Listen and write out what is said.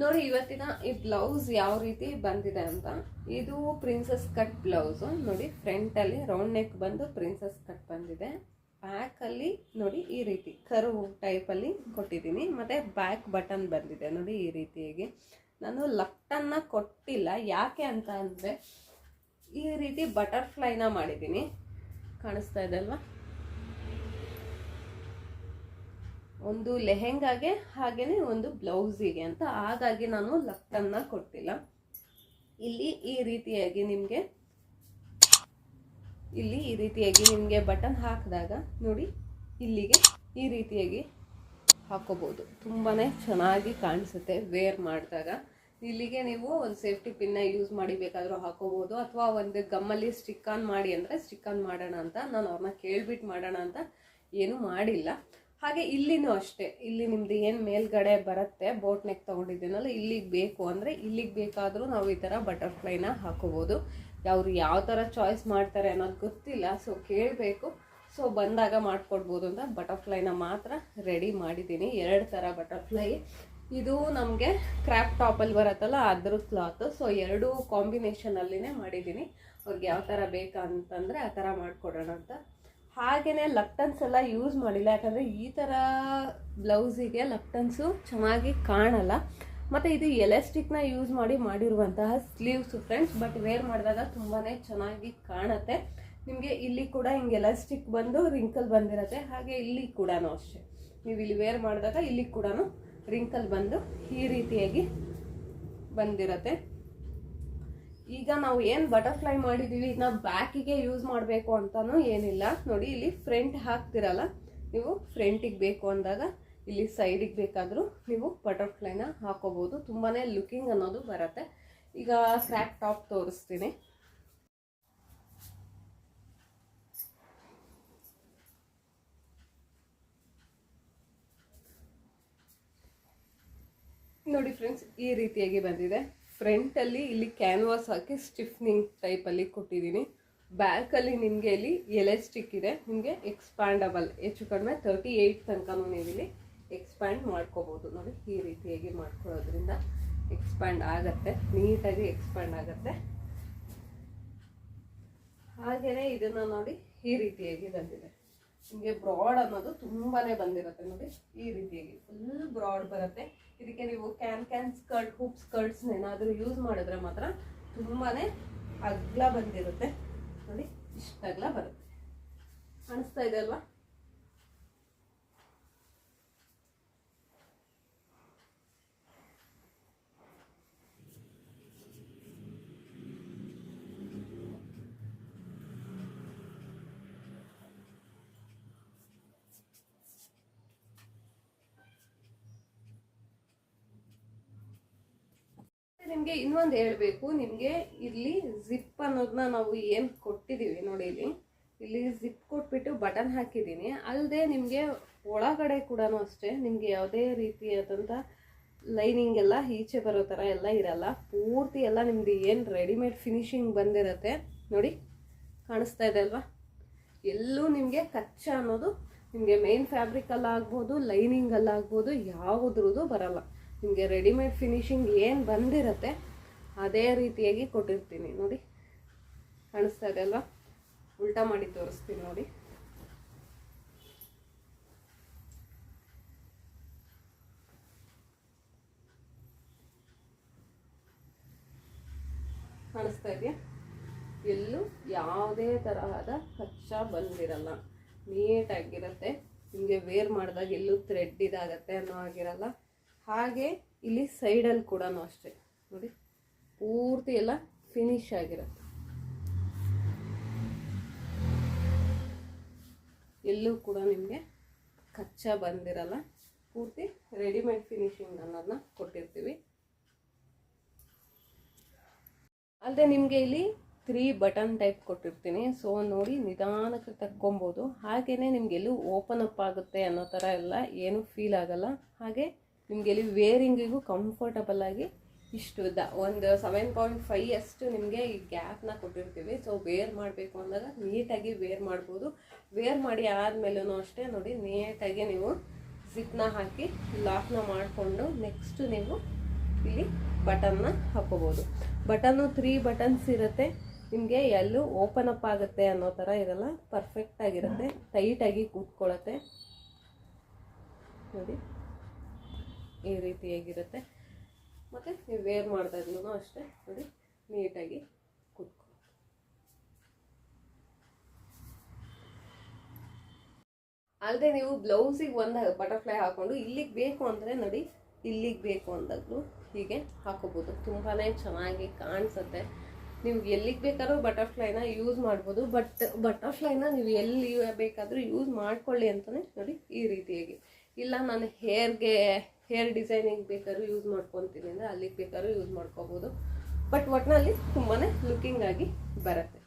ನೋಡಿ ಇವತ್ತಿನ ಈ ಬ್ಲೌಸ್ ಯಾವ ರೀತಿ ಬಂದಿದೆ ಅಂತ. ಇದು ಪ್ರಿನ್ಸಸ್ ಕಟ್ ಬ್ಲೌಸ್ ನೋಡಿ, ಫ್ರಂಟ್ ಅಲ್ಲಿ ರೌಂಡ್ ನೆಕ್ ಬಂದು ಪ್ರಿನ್ಸಸ್ ಕಟ್ ಬಂದಿದೆ. ಬ್ಯಾಕ್ ಅಲ್ಲಿ ನೋಡಿ ಈ ರೀತಿ ಕರ್ವ್ ಟೈಪ್ ಅಲ್ಲಿ ಕೊಟ್ಟಿದ್ದೀನಿ. ಮತ್ತೆ ಬ್ಯಾಕ್ ಬಟನ್ ಬಂದಿದೆ ನೋಡಿ ಈ ರೀತಿಯಾಗಿ. ನಾನು ಲಫ್ಟನ್ನ ಕೊಟ್ಟಿಲ್ಲ, ಯಾಕೆ ಅಂತ ಅಂದ್ರೆ ಈ ರೀತಿ ಬಟರ್ಫ್ಲೈನ ಮಾಡಿದ್ದೀನಿ. ಕಾಣಿಸ್ತಾ ಇದೆ ಅಲ್ವಾ? ಒಂದು ಲೆಹೆಂಗಾಗೆ ಹಾಗೇನೆ ಒಂದು ಬ್ಲೌಸಿಗೆ ಅಂತ, ಹಾಗಾಗಿ ನಾನು ಲಫ್ಟನ್ನ ಕೊಟ್ಟಿಲ್ಲ. ಇಲ್ಲಿ ಈ ರೀತಿಯಾಗಿ ನಿಮಗೆ ಬಟನ್ ಹಾಕಿದಾಗ ನೋಡಿ ಇಲ್ಲಿಗೆ ಈ ರೀತಿಯಾಗಿ ಹಾಕೋಬಹುದು. ತುಂಬಾನೇ ಚೆನ್ನಾಗಿ ಕಾಣಿಸುತ್ತೆ ವೇರ್ ಮಾಡಿದಾಗ. ಇಲ್ಲಿಗೆ ನೀವು ಒಂದು ಸೇಫ್ಟಿ ಪಿನ್ನ ಯೂಸ್ ಮಾಡಿ ಬೇಕಾದರೂ ಹಾಕೋಬಹುದು, ಅಥವಾ ಒಂದು ಗಮ್ಮಲ್ಲಿ ಸ್ಟಿಕ್ ಆನ್ ಮಾಡಿ ಅಂದರೆ ಸ್ಟಿಕ್ ಆನ್ ಮಾಡೋಣ ಅಂತ ನಾನು ಅವ್ರನ್ನ ಕೇಳ್ಬಿಟ್ಟು ಮಾಡೋಣ ಅಂತ ಏನು ಮಾಡಿಲ್ಲ. ಹಾಗೆ ಇಲ್ಲಿನೂ ಅಷ್ಟೇ, ಇಲ್ಲಿ ನಿಮ್ದು ಏನು ಮೇಲ್ಗಡೆ ಬರುತ್ತೆ ಬೋಟ್ ನೆಕ್ ತೊಗೊಂಡಿದ್ದೀನಲ್ಲ, ಇಲ್ಲಿಗೆ ಬೇಕು ಅಂದರೆ ಇಲ್ಲಿಗೆ ಬೇಕಾದರೂ ನಾವು ಈ ಥರ ಬಟರ್ಫ್ಲೈನ ಹಾಕೋಬೋದು. ಅವರು ಯಾವ ಥರ ಚಾಯ್ಸ್ ಮಾಡ್ತಾರೆ ಅನ್ನೋದು ಗೊತ್ತಿಲ್ಲ, ಸೊ ಕೇಳಬೇಕು. ಸೊ ಬಂದಾಗ ಮಾಡಿಕೊಡ್ಬೋದು ಅಂತ ಬಟರ್ಫ್ಲೈನ ಮಾತ್ರ ರೆಡಿ ಮಾಡಿದ್ದೀನಿ. 2 ಥರ ಬಟರ್ಫ್ಲೈ. ಇದು ನಮಗೆ ಕ್ರಾಪ್ ಟಾಪಲ್ಲಿ ಬರುತ್ತಲ್ಲ ಅದ್ರ ಕ್ಲಾತ್. ಸೊ 2 ಕಾಂಬಿನೇಷನಲ್ಲಿನೇ ಮಾಡಿದ್ದೀನಿ. ಅವ್ರಿಗೆ ಯಾವ ಥರ ಬೇಕಂತಂದರೆ ಆ ಥರ ಮಾಡಿಕೊಡೋಣ ಅಂತ. ಹಾಗೆಯೇ ಲಫ್ಟನ್ಸ್ ಎಲ್ಲ ಯೂಸ್ ಮಾಡಿಲ್ಲ, ಯಾಕಂದರೆ ಈ ಥರ ಬ್ಲೌಸಿಗೆ ಲಫ್ಟನ್ಸು ಚೆನ್ನಾಗಿ ಕಾಣಲ್ಲ. ಮತ್ತು ಇದು ಎಲಾಸ್ಟಿಕ್ನ ಯೂಸ್ ಮಾಡಿರುವಂತಹ ಸ್ಲೀವ್ಸು ಫ್ರೆಂಡ್ಸ್. ಬಟ್ ವೇರ್ ಮಾಡಿದಾಗ ತುಂಬಾ ಚೆನ್ನಾಗಿ ಕಾಣುತ್ತೆ. ನಿಮಗೆ ಇಲ್ಲಿ ಕೂಡ ಹಿಂಗೆ ಎಲಾಸ್ಟಿಕ್ ಬಂದು ರಿಂಕಲ್ ಬಂದಿರುತ್ತೆ. ಹಾಗೆ ಇಲ್ಲಿ ಕೂಡ ಅಷ್ಟೇ, ನೀವು ಇಲ್ಲಿ ವೇರ್ ಮಾಡಿದಾಗ ಇಲ್ಲಿ ಕೂಡ ರಿಂಕಲ್ ಬಂದು ಈ ರೀತಿಯಾಗಿ ಬಂದಿರುತ್ತೆ. ಈಗ ನಾವು ಏನು ಬಟರ್ಫ್ಲೈ ಮಾಡಿದ್ದೀವಿ ಇದನ್ನ ಬ್ಯಾಕಿಗೆ ಯೂಸ್ ಮಾಡಬೇಕು ಅಂತಲೂ ಏನಿಲ್ಲ. ನೋಡಿ ಇಲ್ಲಿ ಫ್ರಂಟ್ ಹಾಕ್ತಿರಲ್ಲ, ನೀವು ಫ್ರಂಟಿಗೆ ಬೇಕು ಅಂದಾಗ ಇಲ್ಲಿ ಸೈಡಿಗೆ ಬೇಕಾದರೂ ನೀವು ಬಟರ್ಫ್ಲೈನ ಹಾಕೋಬೋದು. ತುಂಬಾ ಲುಕಿಂಗ್ ಅನ್ನೋದು ಬರುತ್ತೆ. ಈಗ ಕ್ರ್ಯಾಪ್ ಟಾಪ್ ತೋರಿಸ್ತೀನಿ. ನೋಡಿ ಫ್ರೆಂಡ್ಸ್, ಈ ರೀತಿಯಾಗಿ ಬಂದಿದೆ. ಫ್ರಂಟಲ್ಲಿ ಇಲ್ಲಿ ಕ್ಯಾನ್ವಾಸ್ ಹಾಕಿ ಸ್ಟಿಫ್ನಿಂಗ್ ಟೈಪಲ್ಲಿ ಕೊಟ್ಟಿದ್ದೀನಿ. ಬ್ಯಾಕಲ್ಲಿ ನಿಮಗೆ ಇಲ್ಲಿ ಎಲಾಸ್ಟಿಕ್ ಇದೆ, ನಿಮಗೆ ಎಕ್ಸ್ಪ್ಯಾಂಡಬಲ್. ಹೆಚ್ಚು ಕಡಿಮೆ 38 ತನಕನೂ ನೀವು ಇಲ್ಲಿ ಎಕ್ಸ್ಪ್ಯಾಂಡ್ ಮಾಡ್ಕೋಬೋದು. ನೋಡಿ ಈ ರೀತಿಯಾಗಿ ಮಾಡ್ಕೊಳ್ಳೋದ್ರಿಂದ ಎಕ್ಸ್ಪ್ಯಾಂಡ್ ಆಗುತ್ತೆ, ನೀಟಾಗಿ ಎಕ್ಸ್ಪ್ಯಾಂಡ್ ಆಗುತ್ತೆ. ಹಾಗೆಯೇ ಇದನ್ನು ನೋಡಿ ಈ ರೀತಿಯಾಗಿ ಬಂದಿದೆ. ನಿಮಗೆ ಬ್ರಾಡ್ ಅನ್ನೋದು ತುಂಬಾ ಬಂದಿರುತ್ತೆ. ನೋಡಿ ಈ ರೀತಿಯಾಗಿ ಫುಲ್ ಬ್ರಾಡ್ ಬರುತ್ತೆ. ಇದಕ್ಕೆ ನೀವು ಕ್ಯಾನ್ ಸ್ಕರ್ಟ್, ಹೂಪ್ ಸ್ಕರ್ಟ್ಸ್ ಏನಾದರೂ ಯೂಸ್ ಮಾಡಿದ್ರೆ ಮಾತ್ರ ತುಂಬಾ ಅಗ್ಲ ಬಂದಿರುತ್ತೆ. ನೋಡಿ ಇಷ್ಟ ಅಗ್ಲ ಬರುತ್ತೆ. ಕಾಣಿಸ್ತಾ ಇದೆ ಅಲ್ವಾ? ನಿಮಗೆ ಇನ್ನೊಂದು ಹೇಳಬೇಕು, ನಿಮಗೆ ಇಲ್ಲಿ ಜಿಪ್ ಅನ್ನೋದನ್ನ ನಾವು ಏನು ಕೊಟ್ಟಿದ್ದೀವಿ ನೋಡಿ, ಇಲ್ಲಿ ಜಿಪ್ ಕೊಟ್ಬಿಟ್ಟು ಬಟನ್ ಹಾಕಿದ್ದೀನಿ. ಅಲ್ಲದೆ ನಿಮಗೆ ಒಳಗಡೆ ಕೂಡ ಅಷ್ಟೇ ನಿಮಗೆ ಯಾವುದೇ ರೀತಿಯಾದಂಥ ಲೈನಿಂಗ್ ಎಲ್ಲ ಈಚೆ ಬರೋ ಥರ ಎಲ್ಲ ಇರಲ್ಲ. ಪೂರ್ತಿ ಎಲ್ಲ ನಿಮ್ದು ಏನು ರೆಡಿಮೇಡ್ ಫಿನಿಶಿಂಗ್ ಬಂದಿರುತ್ತೆ. ನೋಡಿ ಕಾಣಿಸ್ತಾ ಇದೆ ಅಲ್ವಾ? ಎಲ್ಲೂ ನಿಮಗೆ ಕಚ್ಚಾ ಅನ್ನೋದು ನಿಮಗೆ ಮೇನ್ ಫ್ಯಾಬ್ರಿಕಲ್ಲಾಗ್ಬೋದು, ಲೈನಿಂಗಲ್ಲಾಗ್ಬೋದು, ಯಾವುದ್ರದ್ದು ಬರಲ್ಲ. ನಿಮಗೆ ರೆಡಿಮೇಡ್ ಫಿನಿಶಿಂಗ್ ಏನು ಬಂದಿರುತ್ತೆ ಅದೇ ರೀತಿಯಾಗಿ ಕೊಟ್ಟಿರ್ತೀನಿ. ನೋಡಿ ಕಾಣಿಸ್ತಾ ಇದೆ ಅಲ್ವಾ? ಉಲ್ಟಾ ಮಾಡಿ ತೋರಿಸ್ತೀನಿ ನೋಡಿ. ಕಾಣಿಸ್ತಾ ಇದೆಯಾ? ಎಲ್ಲೂ ಯಾವುದೇ ತರಹದ ಕಚ್ಚಾ ಬಂದಿರಲ್ಲ, ನೀಟಾಗಿರುತ್ತೆ. ನಿಮಗೆ ವೇರ್ ಮಾಡಿದಾಗ ಎಲ್ಲೂ ಥ್ರೆಡ್ ಇದಾಗತ್ತೆ ಅನ್ನೋ ಆಗಿರಲ್ಲ. ಹಾಗೆ ಇಲ್ಲಿ ಸೈಡಲ್ಲಿ ಕೂಡ ಅಷ್ಟೇ ನೋಡಿ, ಪೂರ್ತಿ ಎಲ್ಲ ಫಿನಿಶ್ ಆಗಿರುತ್ತೆ. ಎಲ್ಲೂ ಕೂಡ ನಿಮಗೆ ಕಚ್ಚಾ ಬಂದಿರಲ್ಲ. ಪೂರ್ತಿ ರೆಡಿಮೇಡ್ ಫಿನಿಶಿಂಗ್ ಅನ್ನೋದನ್ನ ಕೊಟ್ಟಿರ್ತೀವಿ. ಅಲ್ಲದೆ ನಿಮಗೆ ಇಲ್ಲಿ 3 ಬಟನ್ ಟೈಪ್ ಕೊಟ್ಟಿರ್ತೀನಿ. ಸೊ ನೋಡಿ ನಿಧಾನಕ್ಕೆ ತಕ್ಕೊಬೋದು. ಹಾಗೆಯೇ ನಿಮಗೆಲ್ಲೂ ಓಪನ್ ಅಪ್ ಆಗುತ್ತೆ ಅನ್ನೋ ಥರ ಎಲ್ಲ ಏನೂ ಫೀಲ್ ಆಗಲ್ಲ. ಹಾಗೆ ನಿಮಗೆ ಇಲ್ಲಿ ವೇರಿಂಗಿಗೂ ಕಂಫರ್ಟಬಲ್ ಆಗಿ ಇಷ್ಟು ಒಂದು 7.5 ಅಷ್ಟು ನಿಮಗೆ ಈ ಗ್ಯಾಪ್ನ ಕೊಟ್ಟಿರ್ತೀವಿ. ಸೊ ವೇರ್ ಮಾಡಬೇಕು ಅಂದಾಗ ನೀಟಾಗಿ ವೇರ್ ಮಾಡ್ಬೋದು. ವೇರ್ ಮಾಡಿ ಆದಮೇಲೂ ಅಷ್ಟೇ ನೋಡಿ ನೀಟಾಗಿ ನೀವು ಜಿಪ್ನ ಹಾಕಿ ಲಾಕ್ನ ಮಾಡಿಕೊಂಡು ನೆಕ್ಸ್ಟ್ ನೀವು ಇಲ್ಲಿ ಬಟನ್ನ ಹಾಕೋಬೋದು. ಬಟನ್ನು 3 ಬಟನ್ಸ್ ಇರುತ್ತೆ. ನಿಮಗೆ ಎಲ್ಲೂ ಓಪನ್ ಅಪ್ ಆಗುತ್ತೆ ಅನ್ನೋ ಥರ ಇರಲ್ಲ, ಪರ್ಫೆಕ್ಟ್ ಆಗಿರುತ್ತೆ, ಟೈಟಾಗಿ ಕೂತ್ಕೊಳ್ಳುತ್ತೆ ನೋಡಿ, ಈ ರೀತಿಯಾಗಿರುತ್ತೆ. ಮತ್ತು ನೀವು ವೇರ್ ಮಾಡಿದಾಗ್ಲೂ ಅಷ್ಟೇ ನೋಡಿ, ನೀಟಾಗಿ ಕೂತ್ಕೊಳ್ಳಿ. ಅಲ್ಲದೆ ನೀವು ಬ್ಲೌಸಿಗೆ ಒಂದು ಬಟರ್ಫ್ಲೈ ಹಾಕೊಂಡು ಇಲ್ಲಿಗೆ ಬೇಕು ಅಂದರೆ ನೋಡಿ, ಇಲ್ಲಿಗೆ ಬೇಕು ಅಂದಾಗಲೂ ಹೀಗೆ ಹಾಕೋಬೋದು. ತುಂಬಾ ಚೆನ್ನಾಗಿ ಕಾಣಿಸುತ್ತೆ. ನೀವು ಎಲ್ಲಿಗೆ ಬೇಕಾದ್ರೂ ಬಟರ್ಫ್ಲೈನ ಯೂಸ್ ಮಾಡ್ಬೋದು. ಬಟ್ ಬಟರ್ಫ್ಲೈನ ನೀವು ಎಲ್ಲಿ ಬೇಕಾದರೂ ಯೂಸ್ ಮಾಡ್ಕೊಳ್ಳಿ ಅಂತಲೇ ನೋಡಿ, ಈ ರೀತಿಯಾಗಿ. ಇಲ್ಲ ನಾನು ಹೇರ್ ಡಿಸೈನಿಂಗ್ ಬೇಕಾದ್ರೂ ಯೂಸ್ ಮಾಡ್ಕೊತೀನಿ ಅಂದರೆ ಅಲ್ಲಿಗೆ ಬೇಕಾದ್ರೂ ಯೂಸ್ ಮಾಡ್ಕೋಬೋದು. ಬಟ್ ಒಟ್ಟಿನಲ್ಲಿ ತುಂಬಾ ಲುಕ್ಕಿಂಗ್ ಆಗಿ ಬರುತ್ತೆ.